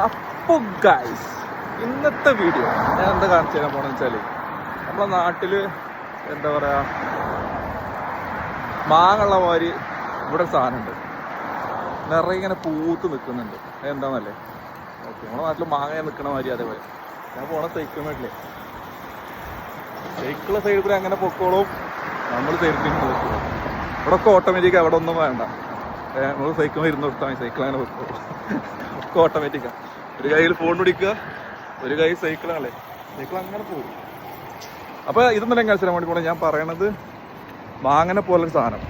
അപ്പോൾ ഗൈസ്, ഇന്നത്തെ വീഡിയോ ഞാൻ എന്താ കാണിച്ചു തരാൻ പോണെന്ന് വെച്ചാൽ, നമ്മളെ നാട്ടിൽ എന്താ പറയുക, മാങ്ങുള്ള മാതിരി ഇവിടെ സാധനമുണ്ട്. നിറയെ ഇങ്ങനെ പൂത്ത് നിൽക്കുന്നുണ്ട്. എന്താണെന്നല്ലേ, ഓക്കെ, നമ്മുടെ നാട്ടിൽ മാങ്ങ നിൽക്കണ മാതിരി. അതേപോലെ ഞാൻ പോണ സൈക്കിൾ നാട്ടിലേ, സൈക്കിള് സൈഡിൽ കൂടെ അങ്ങനെ പൊക്കോളും. നമ്മൾ സൈഡിൽ നോക്കും. ഇവിടെ ഒക്കെ ഓട്ടോമാറ്റിക്കാണ്, അവിടെ ഒന്നും വേണ്ട. നമ്മൾ സൈക്കിൾ ഇരുന്ന് കൊടുത്താൽ മതി, സൈക്കിൾ അങ്ങനെ പൊക്കോളും. ഒക്കെ ഓട്ടോമാറ്റിക്കാണ്. ഒരു കയ്യിൽ ഫോൺ പിടിക്കുക, ഒരു കൈ സൈക്കിളാണല്ലേ, സൈക്കിൾ അങ്ങനെ പോകും. അപ്പോൾ ഇതൊന്നും കഴിച്ചാൽ വേണ്ടി പോകണം. ഞാൻ പറയണത് മാങ്ങനെ പോലൊരു സാധനം.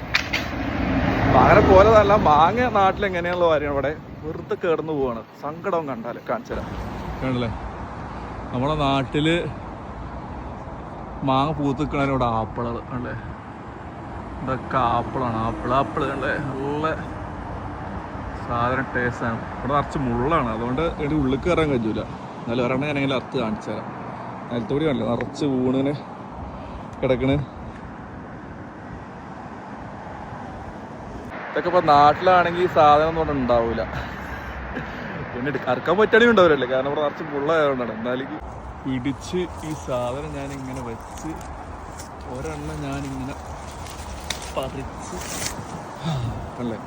മാങ്ങനെ പോലതല്ല, മാങ്ങ നാട്ടിൽ എങ്ങനെയുള്ള കാര്യമാണ്. ഇവിടെ വെറുതെ കിടന്നു പോവാണ്. സങ്കടം കണ്ടാൽ കാണിച്ചു തരാം. കണ്ടല്ലേ, നമ്മളെ നാട്ടിൽ മാങ്ങ പൂത്ത് നിൽക്കണ ഇവിടെ ആപ്പിളുകൾ അല്ലേ. ഇതൊക്കെ ആപ്പിളാണ്. ആപ്പിൾ കണ്ടേ, നല്ല സാധനം ടേസ്റ്റാണ്. ഇവിടെ നിറച്ച് മുള്ളാണ്, അതുകൊണ്ട് ഇവിടെ ഉള്ളിൽ കയറാൻ കഴിയൂല. എന്നാലും ഒരെണ്ണം ഞാനെങ്കിലും അറുത്ത് കാണിച്ചു തരാം. നിലത്തോടി കണ്ടില്ല, നിറച്ച് വീണിന് കിടക്കണ്. ഇതൊക്കെ ഇപ്പോൾ നാട്ടിലാണെങ്കിൽ ഈ സാധനം ഒന്നും ഇവിടെ ഉണ്ടാവില്ല. പിന്നെ അറുക്കാൻ പറ്റാണെങ്കിൽ ഉണ്ടാവില്ലല്ലേ, കാരണം ഇവിടെ നിറച്ച് മുള്ളായതുകൊണ്ടാണ്. എന്നാലും പിടിച്ച് ഈ സാധനം ഞാനിങ്ങനെ വെച്ച് ഒരെണ്ണം ഞാനിങ്ങനെ പറിച്ച് അല്ലേ.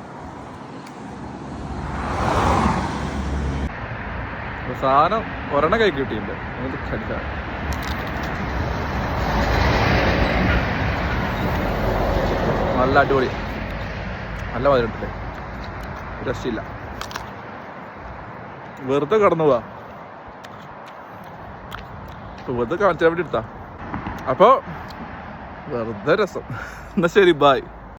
സാധനം ഒരെണ്ണം കൈ കിട്ടിയില്ല, നമുക്ക് കടിക്കാം. നല്ല അടിപൊളി, നല്ല മധുരത്തില്ലേ, രക്ഷയില്ല. വെറുതെ കടന്നു പോവാ, വെറുതെ കാണിച്ചാൽ വേണ്ടി എടുത്താ. അപ്പോൾ വെറുതെ രസം. എന്നാ ശരി, ബായ്.